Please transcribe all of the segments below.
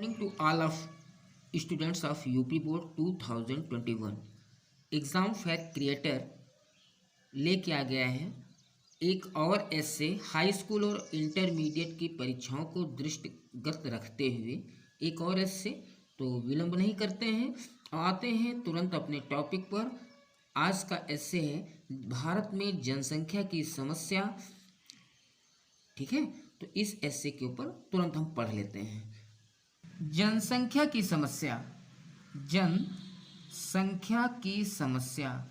Morning to all of students of UP Board 2021 exam fact creator लेके आ गया है एक और ऐसे हाई स्कूल और इंटरमीडिएट की परीक्षाओं को दृष्टिगत रखते हुए एक और ऐसे। तो विलंब नहीं करते हैं, आते हैं तुरंत अपने टॉपिक पर। आज का ऐसे है भारत में जनसंख्या की समस्या। ठीक है, तो इस ऐसे के ऊपर तुरंत हम पढ़ लेते हैं। जनसंख्या की समस्या, जनसंख्या की समस्या,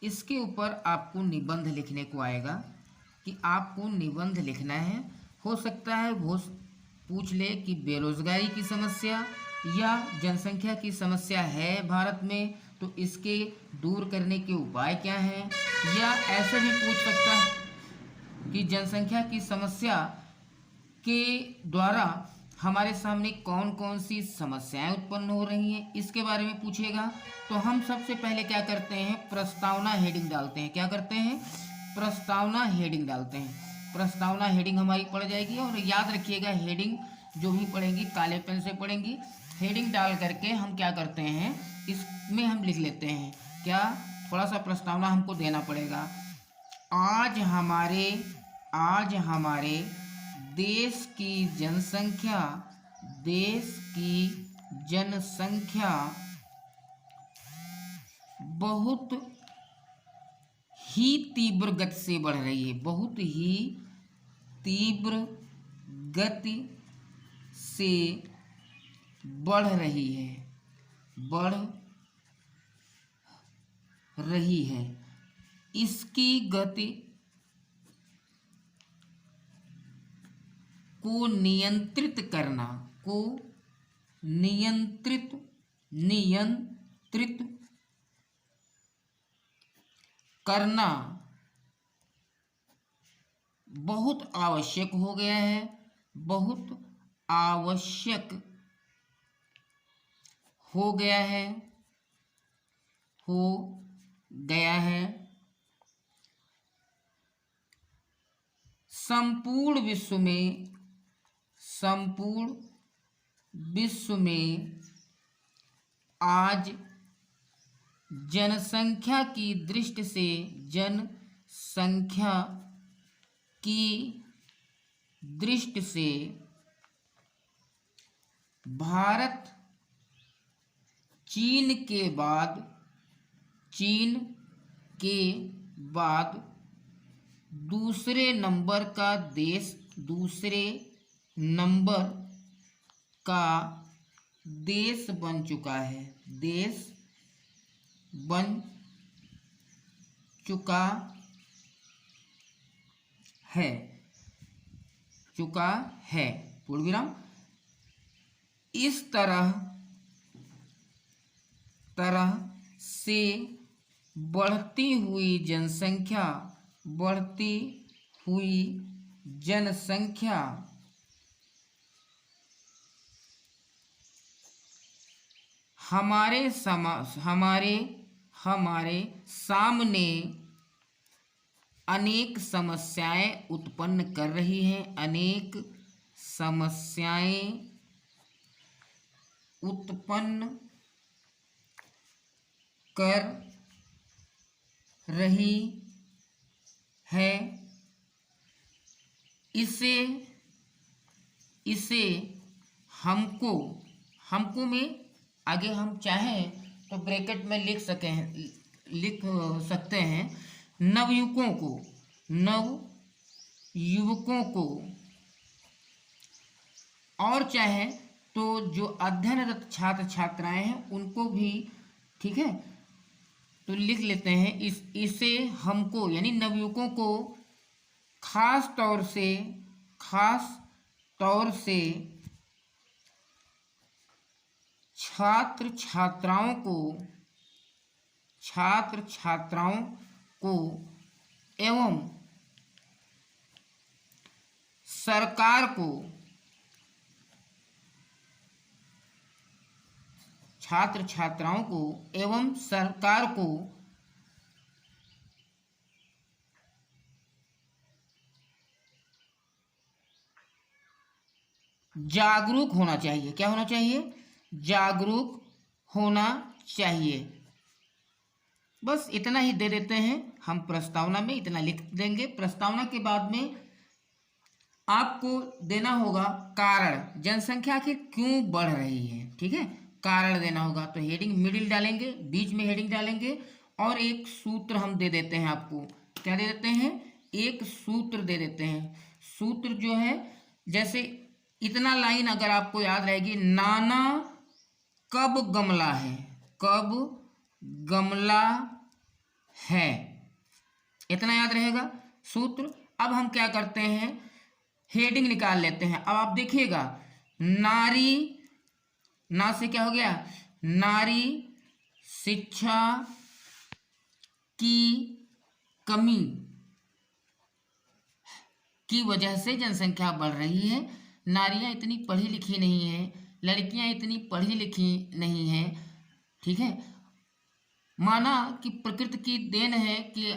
इसके ऊपर आपको निबंध लिखने को आएगा कि आपको निबंध लिखना है। हो सकता है वो पूछ ले कि बेरोजगारी की समस्या या जनसंख्या की समस्या है भारत में, तो इसके दूर करने के उपाय क्या हैं, या ऐसे भी पूछ सकता है कि जनसंख्या की समस्या के द्वारा हमारे सामने कौन कौन सी समस्याएं उत्पन्न हो रही हैं, इसके बारे में पूछेगा। तो हम सबसे पहले क्या करते हैं, प्रस्तावना हेडिंग डालते हैं। क्या करते हैं, प्रस्तावना हेडिंग डालते हैं। प्रस्तावना हेडिंग हमारी पड़ जाएगी, और याद रखिएगा हेडिंग जो भी पढ़ेंगी काले पेन से पढ़ेंगी। हेडिंग डाल करके हम क्या करते हैं, इसमें हम लिख लेते हैं क्या, थोड़ा सा प्रस्तावना हमको देना पड़ेगा। आज हमारे देश की जनसंख्या बहुत ही तीव्र गति से बढ़ रही है। बहुत ही तीव्र गति से बढ़ रही है। इसकी गति को नियंत्रित करना बहुत आवश्यक हो गया है। बहुत आवश्यक हो गया है। संपूर्ण विश्व में आज जनसंख्या की दृष्टि से भारत चीन के बाद दूसरे नंबर का देश बन चुका है। पूर्ण विराम। इस तरह से बढ़ती हुई जनसंख्या हमारे सामने अनेक समस्याएं उत्पन्न कर रही हैं। अनेक समस्याएं उत्पन्न कर रही है। इसे हमको में आगे हम चाहें तो ब्रैकेट में लिख सकते हैं नवयुवकों को, और चाहे तो जो अध्ययनरत छात्र छात्राएं हैं उनको भी। ठीक है, तो लिख लेते हैं इसे हमको यानी नवयुवकों को खास तौर से छात्र छात्राओं को एवं सरकार को जागरूक होना चाहिए। क्या होना चाहिए? जागरूक होना चाहिए। बस इतना ही दे देते हैं हम, प्रस्तावना में इतना लिख देंगे। प्रस्तावना के बाद में आपको देना होगा कारण, जनसंख्या आखिर क्यों बढ़ रही है, ठीक है, कारण देना होगा। तो हेडिंग मिडिल डालेंगे, बीच में हेडिंग डालेंगे, और एक सूत्र हम दे देते हैं आपको। क्या दे देते हैं? एक सूत्र दे देते हैं। सूत्र जो है, जैसे इतना लाइन अगर आपको याद रहेगी, नाना कब गमला है, कब गमला है, इतना याद रहेगा सूत्र। अब हम क्या करते हैं, हेडिंग निकाल लेते हैं। अब आप देखिएगा, नारी, ना से क्या हो गया, नारी शिक्षा की कमी की वजह से जनसंख्या बढ़ रही है। नारियां इतनी पढ़ी लिखी नहीं है, लड़कियां इतनी पढ़ी लिखी नहीं है, ठीक है। माना कि प्रकृति की देन है कि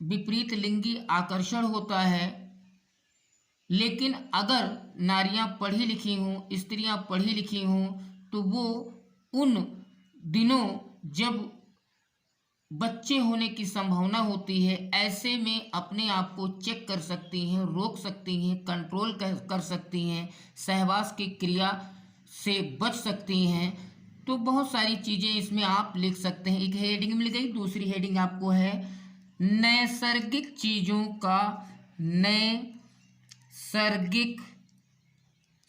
विपरीत लिंगी आकर्षण होता है, लेकिन अगर नारियां पढ़ी लिखी हों, स्त्रियां पढ़ी लिखी हों, तो वो उन दिनों जब बच्चे होने की संभावना होती है, ऐसे में अपने आप को चेक कर सकती हैं, रोक सकती हैं, कंट्रोल कर सकती हैं, सहवास की क्रिया से बच सकती हैं। तो बहुत सारी चीज़ें इसमें आप लिख सकते हैं। एक हेडिंग मिल गई। दूसरी हेडिंग आपको है नैसर्गिक चीज़ों का, नैसर्गिक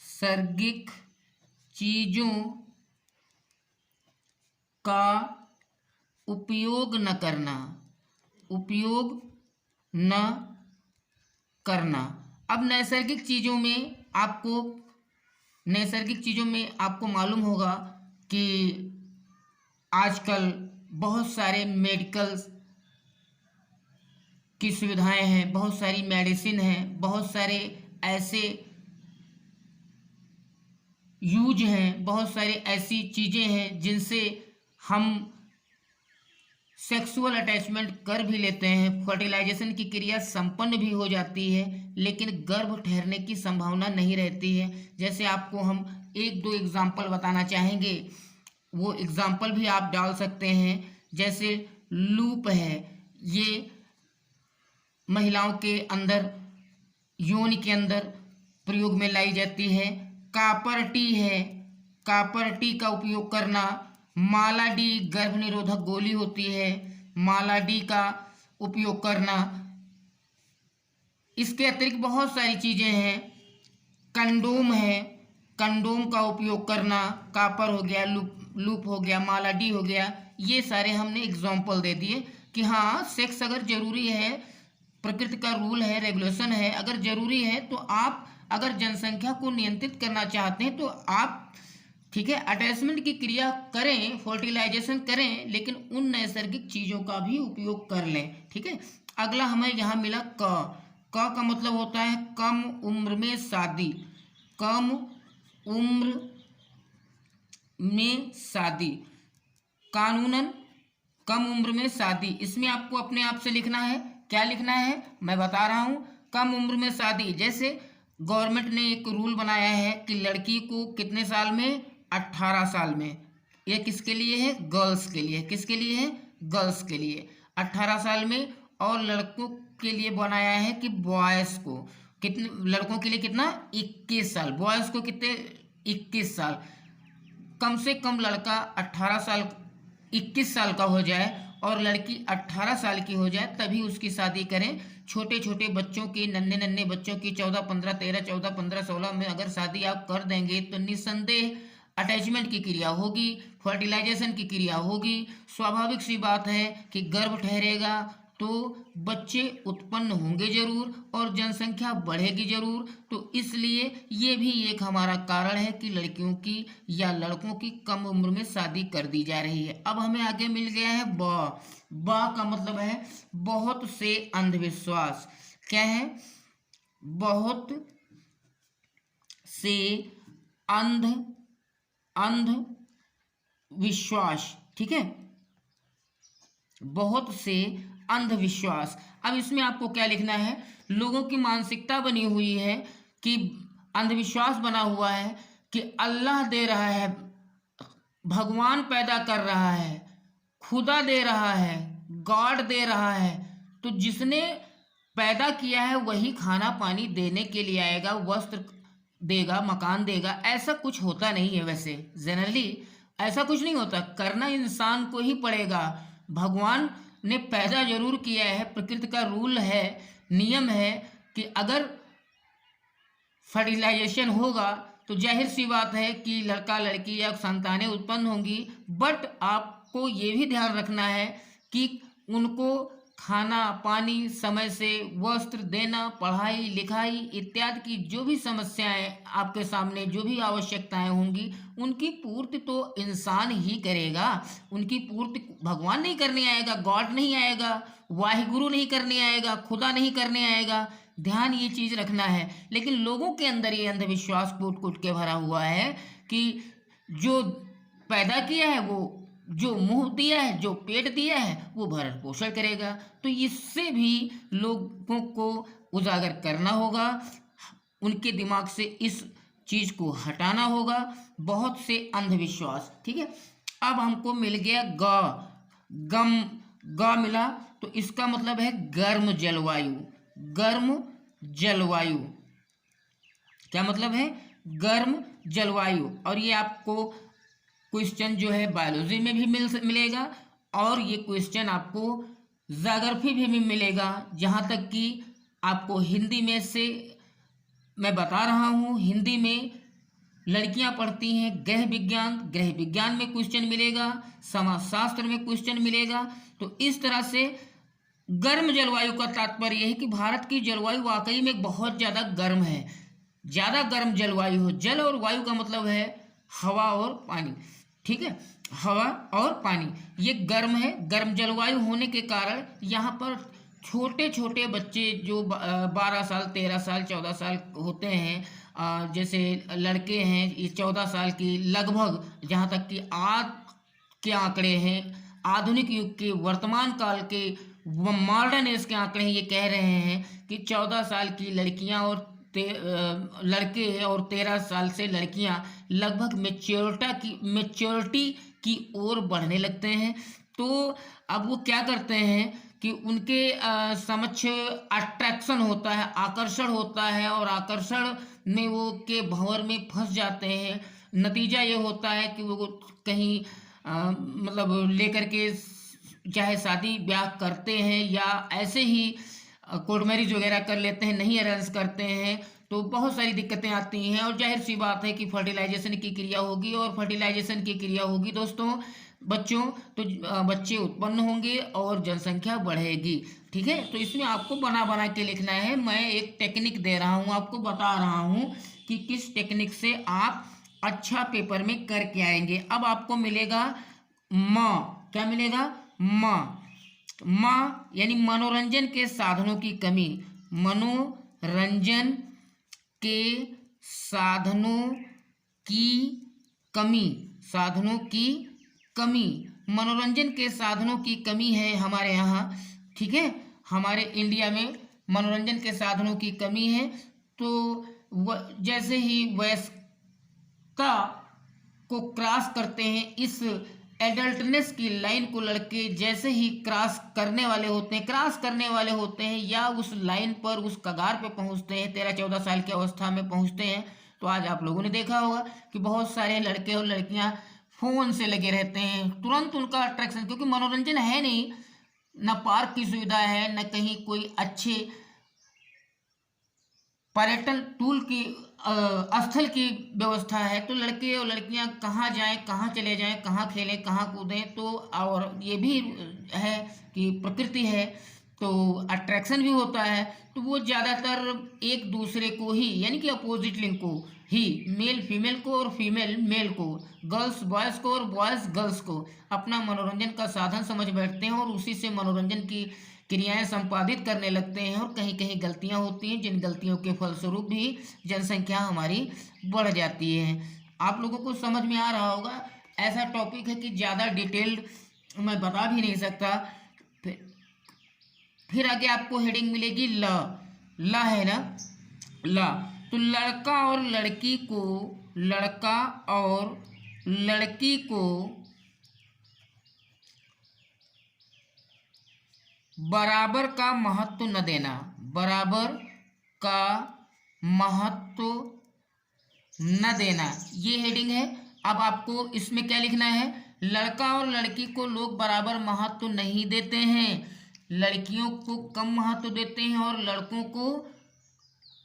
सर्गिक चीज़ों का उपयोग न करना, उपयोग न करना। अब नैसर्गिक चीज़ों में आपको मालूम होगा कि आजकल बहुत सारे मेडिकल की सुविधाएं हैं, बहुत सारी मेडिसिन हैं, बहुत सारे ऐसे यूज हैं, बहुत सारी ऐसी चीज़ें हैं जिनसे हम सेक्सुअल अटैचमेंट कर भी लेते हैं, फर्टिलाइजेशन की क्रिया संपन्न भी हो जाती है, लेकिन गर्भ ठहरने की संभावना नहीं रहती है। जैसे आपको हम एक दो एग्जाम्पल बताना चाहेंगे, वो एग्जाम्पल भी आप डाल सकते हैं। जैसे लूप है, ये महिलाओं के अंदर, योनि के अंदर प्रयोग में लाई जाती है। कापर टी है, कापर टी का उपयोग करना। माला डी गर्भ निरोधक गोली होती है, माला डी का उपयोग करना। इसके अतिरिक्त बहुत सारी चीज़ें हैं। कंडोम है, कंडोम का उपयोग करना। कापर हो गया, लूप हो गया, माला डी हो गया। ये सारे हमने एग्जाम्पल दे दिए कि हाँ, सेक्स अगर जरूरी है, प्रकृति का रूल है, रेगुलेशन है, अगर जरूरी है तो आप अगर जनसंख्या को नियंत्रित करना चाहते हैं तो आप, ठीक है, अटैचमेंट की क्रिया करें, फर्टिलाइजेशन करें, लेकिन उन नैसर्गिक चीज़ों का भी उपयोग कर लें, ठीक है। अगला हमें यहाँ मिला क का मतलब होता है कम उम्र में शादी, कम उम्र में शादी, कानूनन कम उम्र में शादी। इसमें आपको अपने आप से लिखना है। क्या लिखना है मैं बता रहा हूँ। कम उम्र में शादी, जैसे गवर्नमेंट ने एक रूल बनाया है कि लड़की को कितने साल में, 18 साल में। ये किसके लिए है? गर्ल्स के लिए। किसके लिए है? गर्ल्स के लिए 18 साल में। और लड़कों के लिए बनाया है कि बॉयज़ को कितने, लड़कों के लिए कितना, 21 साल, बॉयज़ को कितने, 21 साल। कम से कम लड़का 18 साल, 21 साल का हो जाए और लड़की 18 साल की हो जाए, तभी उसकी शादी करें। छोटे छोटे बच्चों की, नन्हे नन्हे बच्चों की 14, 15, 13, 14, 15, 16 में अगर शादी आप कर देंगे तो निस्संदेह अटैचमेंट की क्रिया होगी, फर्टिलाइजेशन की क्रिया होगी। स्वाभाविक सी बात है कि गर्भ ठहरेगा तो बच्चे उत्पन्न होंगे जरूर और जनसंख्या बढ़ेगी जरूर। तो इसलिए ये भी एक हमारा कारण है कि लड़कियों की या लड़कों की कम उम्र में शादी कर दी जा रही है। अब हमें आगे मिल गया है ब का मतलब है बहुत से अंधविश्वास। क्या है? बहुत से अंधविश्वास, ठीक है, बहुत से अंधविश्वास। अब इसमें आपको क्या लिखना है? लोगों की मानसिकता बनी हुई है कि अंधविश्वास बना हुआ है कि अल्लाह दे रहा है, भगवान पैदा कर रहा है, खुदा दे रहा है, गॉड दे रहा है, तो जिसने पैदा किया है वही खाना पानी देने के लिए आएगा, वस्त्र देगा, मकान देगा। ऐसा कुछ होता नहीं है। वैसे जनरली ऐसा कुछ नहीं होता, करना इंसान को ही पड़ेगा। भगवान ने पैदा जरूर किया है, प्रकृति का रूल है, नियम है कि अगर फर्टिलाइजेशन होगा तो जाहिर सी बात है कि लड़का लड़की या संतानें उत्पन्न होंगी। बट आपको ये भी ध्यान रखना है कि उनको खाना पानी, समय से वस्त्र देना, पढ़ाई लिखाई इत्यादि की जो भी समस्याएं आपके सामने, जो भी आवश्यकताएं होंगी, उनकी पूर्ति तो इंसान ही करेगा। उनकी पूर्ति भगवान नहीं करने आएगा, गॉड नहीं आएगा, वाहिगुरु नहीं करने आएगा, खुदा नहीं करने आएगा। ध्यान ये चीज रखना है। लेकिन लोगों के अंदर ये अंधविश्वास कूट कूट के भरा हुआ है कि जो पैदा किया है, वो जो मुंह दिया है, जो पेट दिया है, वो भरण पोषण करेगा। तो इससे भी लोगों को उजागर करना होगा, उनके दिमाग से इस चीज को हटाना होगा। बहुत से अंधविश्वास, ठीक है। अब हमको मिल गया ग मिला, तो इसका मतलब है गर्म जलवायु। गर्म जलवायु, क्या मतलब है? गर्म जलवायु। और ये आपको क्वेश्चन जो है बायोलॉजी में भी मिलेगा, और ये क्वेश्चन आपको ज्योग्राफी में भी मिलेगा। जहाँ तक कि आपको हिंदी में से मैं बता रहा हूँ, हिंदी में लड़कियां पढ़ती हैं गृह विज्ञान, गृह विज्ञान में क्वेश्चन मिलेगा, समाजशास्त्र में क्वेश्चन मिलेगा। तो इस तरह से गर्म जलवायु का तात्पर्य यह है कि भारत की जलवायु वाकई में बहुत ज़्यादा गर्म है, ज़्यादा गर्म जलवायु हो। जल और वायु का मतलब है हवा और पानी, ठीक है, हवा और पानी, ये गर्म है। गर्म जलवायु होने के कारण यहाँ पर छोटे छोटे बच्चे जो 12 साल 13 साल 14 साल होते हैं, जैसे लड़के हैं ये 14 साल की लगभग, जहाँ तक कि आज के आंकड़े हैं, आधुनिक युग के वर्तमान काल के मॉडर्न एज के आंकड़े ये कह रहे हैं कि 14 साल की लड़कियां और लड़के और 13 साल से लड़कियां लगभग मेच्योरिटी की ओर बढ़ने लगते हैं। तो अब वो क्या करते हैं कि उनके समक्ष अट्रैक्शन होता है, आकर्षण होता है, और आकर्षण में वो के भंवर में फंस जाते हैं। नतीजा ये होता है कि वो कहीं मतलब लेकर के चाहे शादी ब्याह करते हैं या ऐसे ही कोर्ट मैरिज वगैरह कर लेते हैं, नहीं अरेंज करते हैं, तो बहुत सारी दिक्कतें आती हैं। और जाहिर सी बात है कि फर्टिलाइजेशन की क्रिया होगी, और फर्टिलाइजेशन की क्रिया होगी दोस्तों बच्चों, तो बच्चे उत्पन्न होंगे और जनसंख्या बढ़ेगी, ठीक है। तो इसमें आपको बना बना के लिखना है। मैं एक टेक्निक दे रहा हूँ, आपको बता रहा हूँ कि किस टेक्निक से आप अच्छा पेपर में करके आएंगे। अब आपको मिलेगा माँ, क्या मिलेगा? माँ यानी मनोरंजन के साधनों की कमी। मनोरंजन के साधनों की कमी, साधनों की कमी, मनोरंजन के साधनों की कमी है हमारे यहाँ, ठीक है। हमारे इंडिया में मनोरंजन के साधनों की कमी है। तो जैसे ही वयस्कता को क्रॉस करते हैं, इस एडल्टनेस की लाइन को लड़के जैसे ही क्रॉस करने वाले होते हैं या उस लाइन पर, उस कगार पे पहुंचते हैं, 13-14 साल की अवस्था में पहुंचते हैं, तो आज आप लोगों ने देखा होगा कि बहुत सारे लड़के और लड़कियां फोन से लगे रहते हैं। तुरंत उनका अट्रैक्शन, क्योंकि मनोरंजन है नहीं, न पार्क की सुविधा है, न कहीं कोई अच्छे पर्यटन टूल की स्थल की व्यवस्था है। तो लड़के और लड़कियां कहाँ जाएं, कहाँ चले जाएं, कहाँ खेलें, कहाँ कूदें। तो और ये भी है कि प्रकृति है तो अट्रैक्शन भी होता है। तो वो ज़्यादातर एक दूसरे को ही, यानी कि अपोजिट लिंग को ही, मेल फीमेल को और फीमेल मेल को, गर्ल्स बॉयज़ को और बॉयज़ गर्ल्स को अपना मनोरंजन का साधन समझ बैठते हैं, और उसी से मनोरंजन की क्रियाएं संपादित करने लगते हैं। और कहीं कहीं गलतियां होती हैं, जिन गलतियों के फलस्वरूप भी जनसंख्या हमारी बढ़ जाती है। आप लोगों को समझ में आ रहा होगा। ऐसा टॉपिक है कि ज़्यादा डिटेल्ड मैं बता भी नहीं सकता। फिर आगे आपको हेडिंग मिलेगी ल है ना, ल तो लड़का और लड़की को बराबर का महत्व न देना, बराबर का महत्व न देना, ये हेडिंग है। अब आपको इसमें क्या लिखना है, लड़का और लड़की को लोग बराबर महत्व नहीं देते हैं, लड़कियों को कम महत्व देते हैं और लड़कों को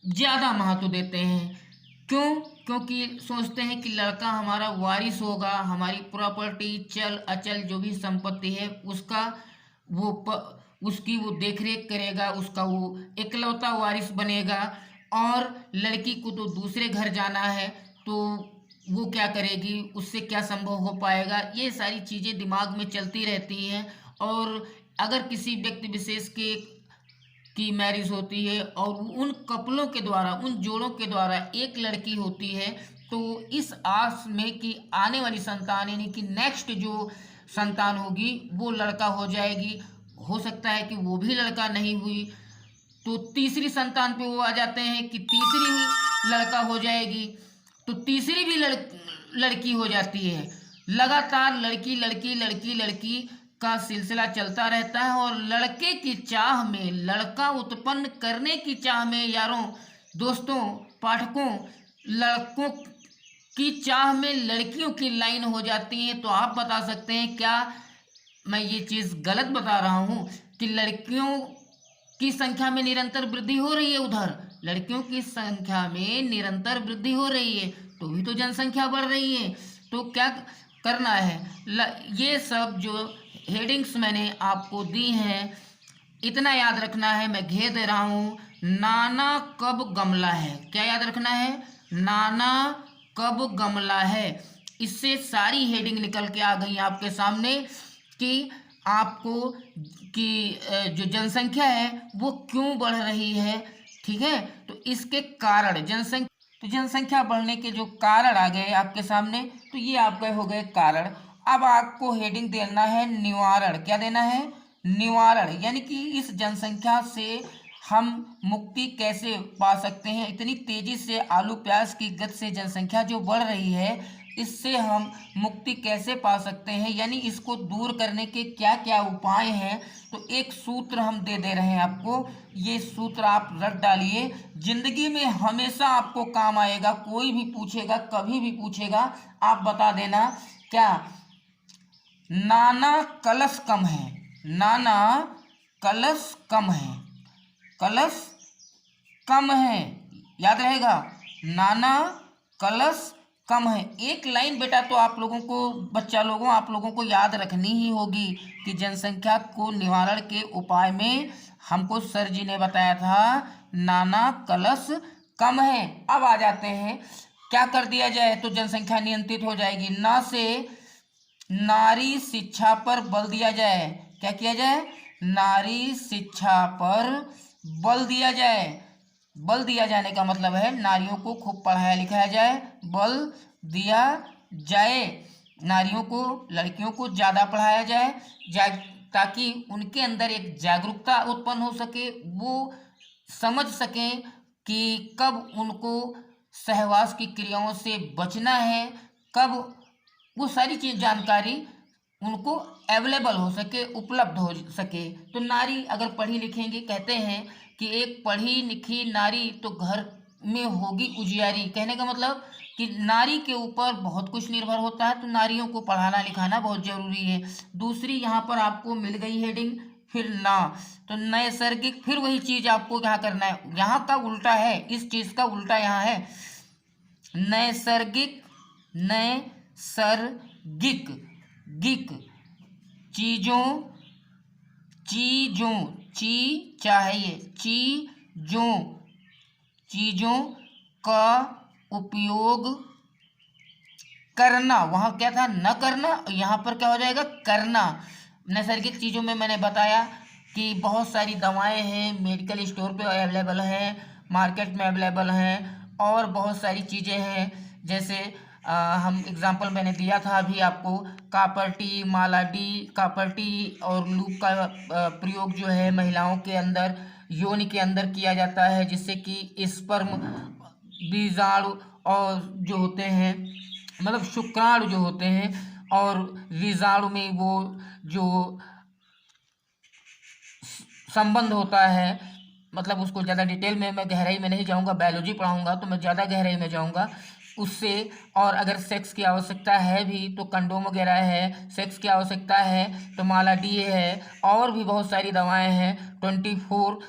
ज़्यादा महत्व देते हैं। क्यों? क्योंकि सोचते हैं कि लड़का हमारा वारिस होगा, हमारी प्रॉपर्टी, चल अचल जो भी संपत्ति है उसका उसकी वो देखरेख करेगा, उसका वो इकलौता वारिस बनेगा। और लड़की को तो दूसरे घर जाना है तो वो क्या करेगी, उससे क्या संभव हो पाएगा, ये सारी चीज़ें दिमाग में चलती रहती हैं। और अगर किसी व्यक्ति विशेष की मैरिज होती है और उन कपलों के द्वारा, उन जोड़ों के द्वारा एक लड़की होती है, तो इस आस में कि आने वाली संतान यानी कि नेक्स्ट जो संतान होगी वो लड़का हो जाएगी। हो सकता है कि वो भी लड़का नहीं हुई तो तीसरी संतान पे वो आ जाते हैं कि तीसरी ही लड़का हो जाएगी, तो तीसरी भी लड़की हो जाती है। लगातार लड़की लड़की लड़की लड़की का सिलसिला चलता रहता है। और लड़के की चाह में, लड़का उत्पन्न करने की चाह में यारों, दोस्तों, पाठकों, लड़कों की चाह में लड़कियों की लाइन हो जाती है। तो आप बता सकते हैं क्या मैं ये चीज़ गलत बता रहा हूँ कि लड़कियों की संख्या में निरंतर वृद्धि हो रही है, उधर लड़कियों की संख्या में निरंतर वृद्धि हो रही है तो भी तो जनसंख्या बढ़ रही है। तो क्या करना है, ये सब जो हेडिंग्स मैंने आपको दी हैं इतना याद रखना है, मैं घेर दे रहा हूँ। नाना कब गमला है, क्या याद रखना है, नाना कब गमला है। इससे सारी हेडिंग निकल के आ गई आपके सामने कि आपको कि जो जनसंख्या है वो क्यों बढ़ रही है, ठीक है। तो इसके कारण जनसंख्या बढ़ने के जो कारण आ गए आपके सामने, तो ये आपके हो गए कारण। अब आपको हेडिंग देना है निवारण, क्या देना है, निवारण, यानी कि इस जनसंख्या से हम मुक्ति कैसे पा सकते हैं। इतनी तेजी से आलू प्याज की गति से जनसंख्या जो बढ़ रही है, इससे हम मुक्ति कैसे पा सकते हैं, यानी इसको दूर करने के क्या क्या उपाय हैं। तो एक सूत्र हम दे रहे हैं आपको, ये सूत्र आप रट डालिए, जिंदगी में हमेशा आपको काम आएगा। कोई भी पूछेगा, कभी भी पूछेगा, आप बता देना क्या, नाना कलश कम है, नाना कलश कम है, कलश कम है, याद रहेगा, नाना कलश कम है। एक लाइन बेटा तो आप लोगों को, बच्चा लोगों, आप लोगों को याद रखनी ही होगी कि जनसंख्या को निवारण के उपाय में हमको सर जी ने बताया था नाना कलश कम है। अब आ जाते हैं क्या कर दिया जाए तो जनसंख्या नियंत्रित हो जाएगी। ना से नारी शिक्षा पर बल दिया जाए, क्या किया जाए, नारी शिक्षा पर बल दिया जाए। बल दिया जाने का मतलब है नारियों को खूब पढ़ाया लिखाया जाए, बल दिया जाए, नारियों को, लड़कियों को ज़्यादा पढ़ाया जाए, ताकि उनके अंदर एक जागरूकता उत्पन्न हो सके, वो समझ सकें कि कब उनको सहवास की क्रियाओं से बचना है, कब, वो सारी चीज़ जानकारी उनको अवेलेबल हो सके, उपलब्ध हो सके। तो नारी अगर पढ़ी लिखेंगी, कहते हैं कि एक पढ़ी लिखी नारी तो घर में होगी उजियारी, कहने का मतलब कि नारी के ऊपर बहुत कुछ निर्भर होता है, तो नारियों को पढ़ाना लिखाना बहुत जरूरी है। दूसरी यहाँ पर आपको मिल गई हेडिंग, फिर ना, तो नैसर्गिक, फिर वही चीज़ आपको क्या करना है, यहाँ का उल्टा है, इस चीज़ का उल्टा यहाँ है, नैसर्गिक, नैसर्गिक, गिक, चीज़ों, चीज़ों, ची चाहिए, चीज़ों का उपयोग करना, वहाँ क्या था, न करना, यहाँ पर क्या हो जाएगा, करना। नैसर्गिक चीज़ों में मैंने बताया कि बहुत सारी दवाएं हैं, मेडिकल स्टोर पे अवेलेबल हैं, मार्केट में अवेलेबल हैं, और बहुत सारी चीज़ें हैं, जैसे हम एग्जाम्पल मैंने दिया था अभी आपको, कापर टी, माला डी, कापर टी और लूप का प्रयोग जो है महिलाओं के अंदर, योनि के अंदर किया जाता है, जिससे कि स्पर्म बीजाणु और जो होते हैं, मतलब शुक्राणु जो होते हैं, और बीजाणु में वो जो संबंध होता है, मतलब उसको ज़्यादा डिटेल में मैं गहराई में नहीं जाऊंगा, बायोलॉजी पढ़ाऊंगा तो मैं ज़्यादा गहराई में जाऊंगा उससे। और अगर सेक्स की आवश्यकता है भी तो कंडोम वगैरह है, सेक्स की आवश्यकता है तो माला डी है, और भी बहुत सारी दवाएं हैं। 24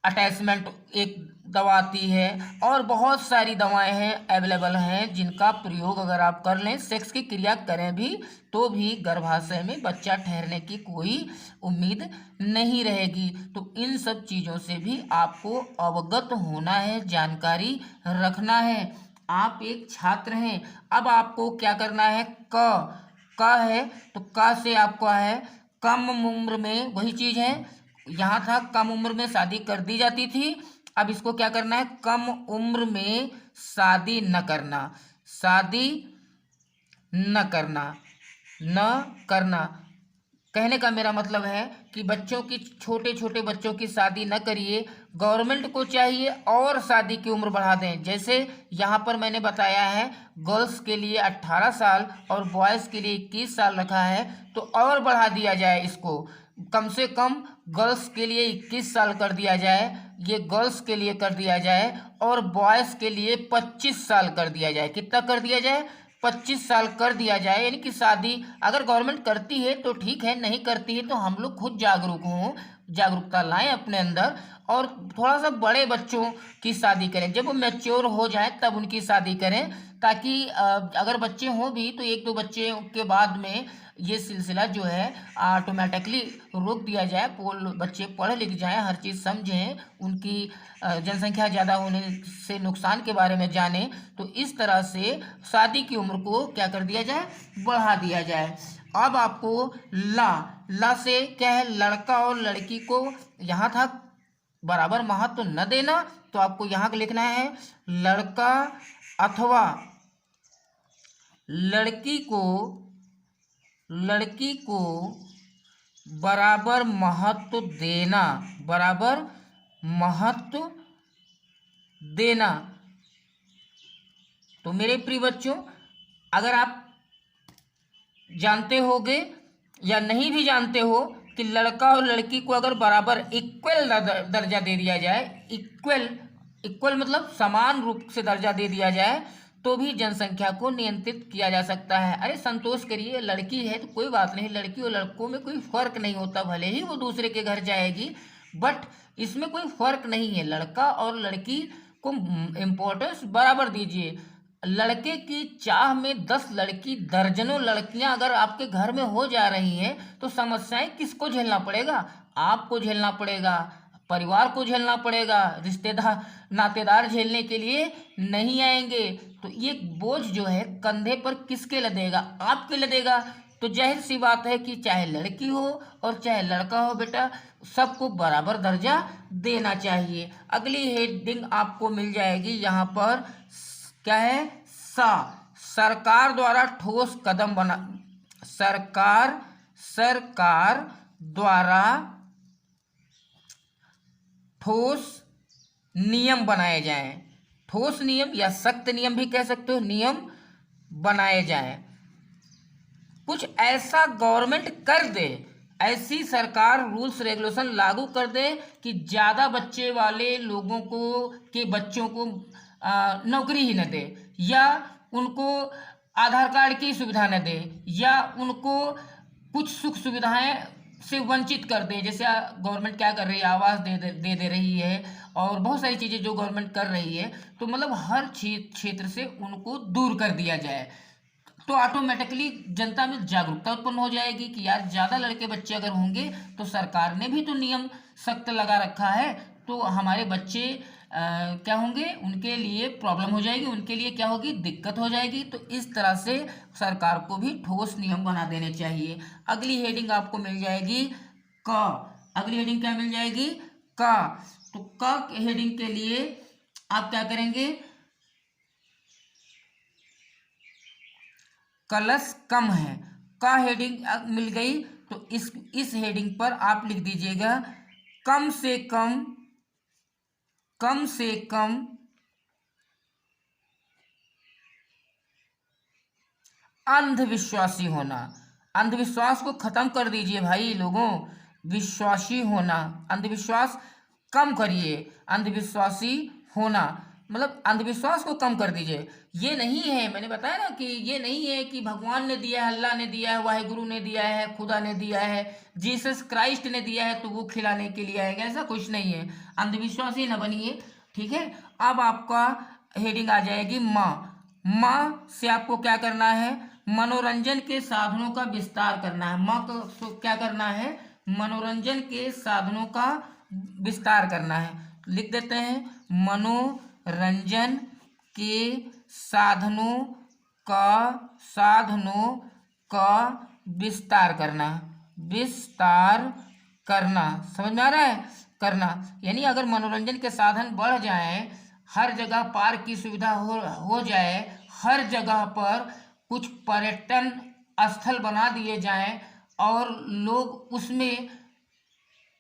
अटैचमेंट एक दवा आती है, और बहुत सारी दवाएं हैं अवेलेबल हैं जिनका प्रयोग अगर आप कर लें, सेक्स की क्रिया करें भी, तो भी गर्भाशय में बच्चा ठहरने की कोई उम्मीद नहीं रहेगी। तो इन सब चीज़ों से भी आपको अवगत होना है, जानकारी रखना है। आप एक छात्र हैं, अब आपको क्या करना है, क है तो क से आपको है कम उम्र में, वही चीज़ है, यहाँ था कम उम्र में शादी कर दी जाती थी, अब इसको क्या करना है, कम उम्र में शादी न करना, शादी न करना, न करना। कहने का मेरा मतलब है कि बच्चों की, छोटे छोटे बच्चों की शादी न करिए। गवर्नमेंट को चाहिए और शादी की उम्र बढ़ा दें। जैसे यहाँ पर मैंने बताया है गर्ल्स के लिए 18 साल और बॉयज़ के लिए 21 साल रखा है, तो और बढ़ा दिया जाए इसको, कम से कम गर्ल्स के लिए 21 साल कर दिया जाए, ये गर्ल्स के लिए कर दिया जाए, और बॉयज़ के लिए 25 साल कर दिया जाए। कितना कर दिया जाए, 25 साल कर दिया जाए। यानी कि शादी अगर गवर्नमेंट करती है तो ठीक है, नहीं करती है तो हम लोग खुद जागरूक हों, जागरूकता लाएं अपने अंदर, और थोड़ा सा बड़े बच्चों की शादी करें, जब वो मैच्योर हो जाए तब उनकी शादी करें, ताकि अगर बच्चे हों भी तो एक दो बच्चे के बाद में ये सिलसिला जो है ऑटोमेटिकली रोक दिया जाए, बच्चे पढ़ लिख जाएं, हर चीज़ समझें, उनकी जनसंख्या ज़्यादा होने से नुकसान के बारे में जानें। तो इस तरह से शादी की उम्र को क्या कर दिया जाए, बढ़ा दिया जाए। अब आपको ला से क्या है, लड़का और लड़की को, यहाँ था बराबर महत्व न देना, तो आपको यहाँ लिखना है लड़का अथवा लड़की को बराबर महत्व देना, बराबर महत्व देना। तो मेरे प्रिय बच्चों, अगर आप जानते होगे या नहीं भी जानते हो कि लड़का और लड़की को अगर बराबर इक्वल दर्जा दे दिया जाए, इक्वल मतलब समान रूप से दर्जा दे दिया जाए, तो भी जनसंख्या को नियंत्रित किया जा सकता है। अरे संतोष करिए, लड़की है तो कोई बात नहीं, लड़की और लड़कों में कोई फर्क नहीं होता, भले ही वो दूसरे के घर जाएगी, बट इसमें कोई फर्क नहीं है। लड़का और लड़की को इम्पोर्टेंस बराबर दीजिए। लड़के की चाह में 10 लड़की, दर्जनों लड़कियां अगर आपके घर में हो जा रही हैं, तो समस्याएं किसको झेलना पड़ेगा, आपको झेलना पड़ेगा, परिवार को झेलना पड़ेगा, रिश्तेदार नातेदार झेलने के लिए नहीं आएंगे। तो ये बोझ जो है कंधे पर किसके लदेगा, आपके लदेगा। तो जाहिर सी बात है कि चाहे लड़की हो और चाहे लड़का हो बेटा, सबको बराबर दर्जा देना चाहिए। अगली हेडिंग आपको मिल जाएगी यहाँ पर, क्या है, सरकार द्वारा ठोस कदम बना, सरकार द्वारा ठोस नियम बनाए जाएं, ठोस नियम या सख्त नियम भी कह सकते हो, नियम बनाए जाएं। कुछ ऐसा गवर्नमेंट कर दे, ऐसी सरकार रूल्स रेगुलेशन लागू कर दे कि ज़्यादा बच्चे वाले लोगों को के बच्चों को नौकरी ही न दे, या उनको आधार कार्ड की सुविधा न दे, या उनको कुछ सुख सुविधाएं से वंचित कर दे। जैसे गवर्नमेंट क्या कर रही है, आवास दे रही है, और बहुत सारी चीज़ें जो गवर्नमेंट कर रही है, तो मतलब हर क्षेत्र से उनको दूर कर दिया जाए, तो ऑटोमेटिकली जनता में जागरूकता उत्पन्न हो जाएगी कि यार ज़्यादा लड़के बच्चे अगर होंगे तो सरकार ने भी तो नियम सख्त लगा रखा है, तो हमारे बच्चे क्या होंगे, उनके लिए प्रॉब्लम हो जाएगी, उनके लिए क्या होगी, दिक्कत हो जाएगी। तो इस तरह से सरकार को भी ठोस नियम बना देने चाहिए। अगली हेडिंग आपको मिल जाएगी क, अगली हेडिंग क्या मिल जाएगी, क। तो क हेडिंग के लिए आप क्या करेंगे, कलश कम है, का हेडिंग मिल गई, तो इस हेडिंग पर आप लिख दीजिएगा कम से कम अंधविश्वासी होना। अंधविश्वास को खत्म कर दीजिए भाई लोगों, विश्वासी होना, अंधविश्वास कम करिए। अंधविश्वासी होना मतलब अंधविश्वास को कम कर दीजिए। ये नहीं है, मैंने बताया ना कि ये नहीं है कि भगवान ने दिया है, अल्लाह ने दिया है, वाहिगुरु ने दिया है, खुदा ने दिया है, जीसस क्राइस्ट ने दिया है तो वो खिलाने के लिए आएगा, ऐसा कुछ नहीं है। अंधविश्वासी न बनिए, ठीक है। अब आपका हेडिंग आ जाएगी माँ। माँ से आपको क्या करना है, मनोरंजन के साधनों का विस्तार करना है। माँ को क्या करना है, मनोरंजन के साधनों का विस्तार करना है। लिख देते हैं, मनोरंजन के साधनों का विस्तार करना, विस्तार करना, समझ में आ रहा है, करना। यानी अगर मनोरंजन के साधन बढ़ जाएं, हर जगह पार्क की सुविधा हो जाए, हर जगह पर कुछ पर्यटन स्थल बना दिए जाएं और लोग उसमें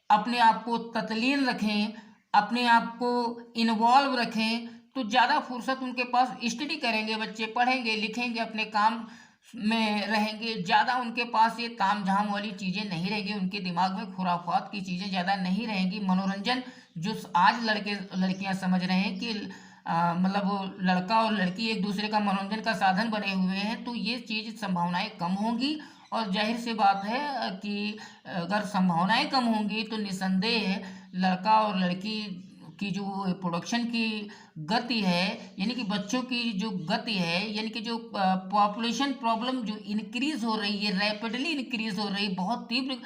अपने आप को तल्लीन रखें, अपने आप को इन्वॉल्व रखें, तो ज़्यादा फुर्सत उनके पास, स्टडी करेंगे बच्चे, पढ़ेंगे लिखेंगे, अपने काम में रहेंगे। ज़्यादा उनके पास ये ताम झाम वाली चीज़ें नहीं रहेंगी, उनके दिमाग में खुराफात की चीज़ें ज़्यादा नहीं रहेंगी। मनोरंजन जो आज लड़के लड़कियां समझ रहे हैं कि मतलब वो लड़का और लड़की एक दूसरे का मनोरंजन का साधन बने हुए हैं, तो ये चीज़ संभावनाएं कम होंगी। और जाहिर सी बात है कि अगर संभावनाएं कम होंगी तो निसंदेह लड़का और लड़की की जो प्रोडक्शन की गति है, यानी कि बच्चों की जो गति है, यानी कि जो पॉपुलेशन प्रॉब्लम जो इंक्रीज हो रही है, रैपिडली इंक्रीज हो रही है, बहुत तीव्र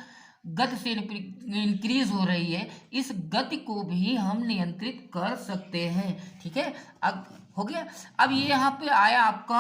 गति से इंक्रीज हो रही है, इस गति को भी हम नियंत्रित कर सकते हैं, ठीक है। अब हो गया। अब ये यहाँ पे आया आपका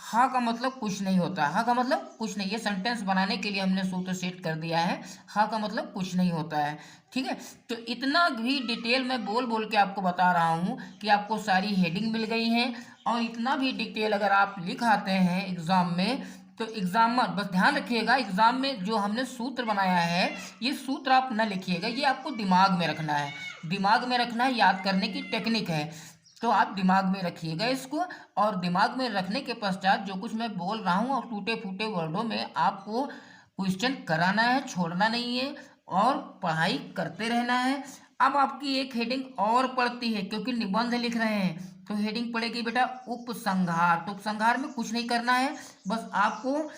हा का मतलब कुछ नहीं होता, हा का मतलब कुछ नहीं, ये सेंटेंस बनाने के लिए हमने सूत्र सेट कर दिया है, हा का मतलब कुछ नहीं होता है, ठीक है। तो इतना भी डिटेल मैं बोल बोल के आपको बता रहा हूँ कि आपको सारी हेडिंग मिल गई है, और इतना भी डिटेल अगर आप लिख आते हैं एग्जाम में, तो एग्जाम में बस ध्यान रखिएगा, एग्जाम में जो हमने सूत्र बनाया है, ये सूत्र आप न लिखिएगा, ये आपको दिमाग में रखना है, दिमाग में रखना है, याद करने की टेक्निक है, तो आप दिमाग में रखिएगा इसको। और दिमाग में रखने के पश्चात जो कुछ मैं बोल रहा हूँ और टूटे फूटे वर्डों में आपको क्वेश्चन कराना है, छोड़ना नहीं है, और पढ़ाई करते रहना है। अब आपकी एक हेडिंग और पड़ती है, क्योंकि निबंध लिख रहे हैं तो हेडिंग पड़ेगी बेटा उपसंहार। तो उपसंहार में कुछ नहीं करना है, बस आपको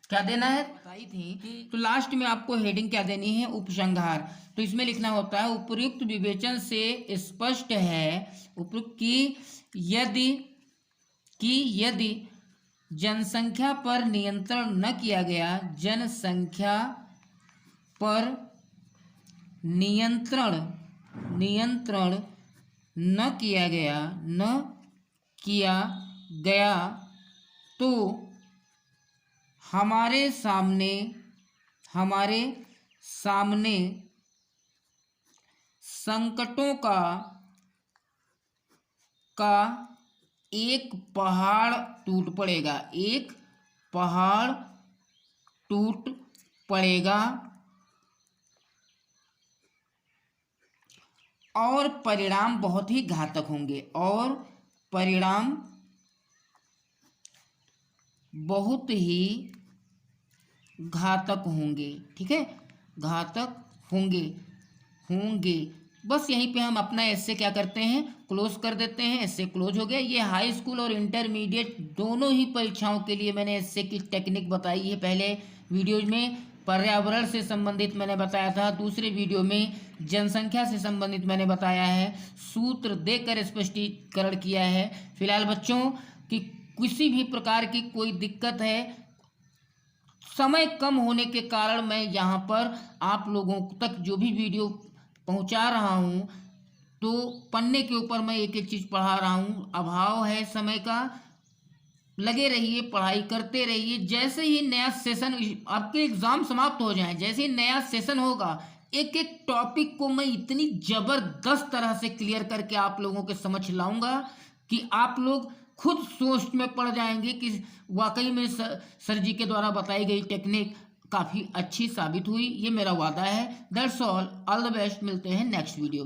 क्या देना है, बताई थी, तो लास्ट में आपको हेडिंग क्या देनी है, उपसंहार। तो इसमें लिखना होता है, उपयुक्त विवेचन से स्पष्ट है उपयुक्त कि यदि जनसंख्या पर नियंत्रण न किया गया, जनसंख्या पर नियंत्रण न किया गया तो हमारे सामने संकटों का एक पहाड़ टूट पड़ेगा, एक पहाड़ टूट पड़ेगा, और परिणाम बहुत ही घातक होंगे, और परिणाम बहुत ही घातक होंगे, ठीक है, घातक होंगे। बस यहीं पे हम अपना एस्से क्या करते हैं, क्लोज कर देते हैं। एस्से क्लोज हो गया। ये हाई स्कूल और इंटरमीडिएट दोनों ही परीक्षाओं के लिए मैंने एस्से की टेक्निक बताई है। पहले वीडियो में पर्यावरण से संबंधित मैंने बताया था, दूसरे वीडियो में जनसंख्या से संबंधित मैंने बताया है, सूत्र देकर स्पष्टीकरण किया है। फिलहाल बच्चों की किसी भी प्रकार की कोई दिक्कत है, समय कम होने के कारण मैं यहाँ पर आप लोगों तक जो भी वीडियो पहुँचा रहा हूँ, तो पन्ने के ऊपर मैं एक एक चीज़ पढ़ा रहा हूँ। अभाव है समय का, लगे रहिए, पढ़ाई करते रहिए। जैसे ही नया सेशन, आपके एग्ज़ाम समाप्त हो जाएं, जैसे ही नया सेशन होगा, एक एक टॉपिक को मैं इतनी ज़बरदस्त तरह से क्लियर करके आप लोगों के समझ लाऊंगा कि आप लोग खुद सोच में पड़ जाएंगे कि वाकई में सर जी के द्वारा बताई गई टेक्निक काफ़ी अच्छी साबित हुई। ये मेरा वादा है। That's all the best. मिलते हैं नेक्स्ट वीडियो में।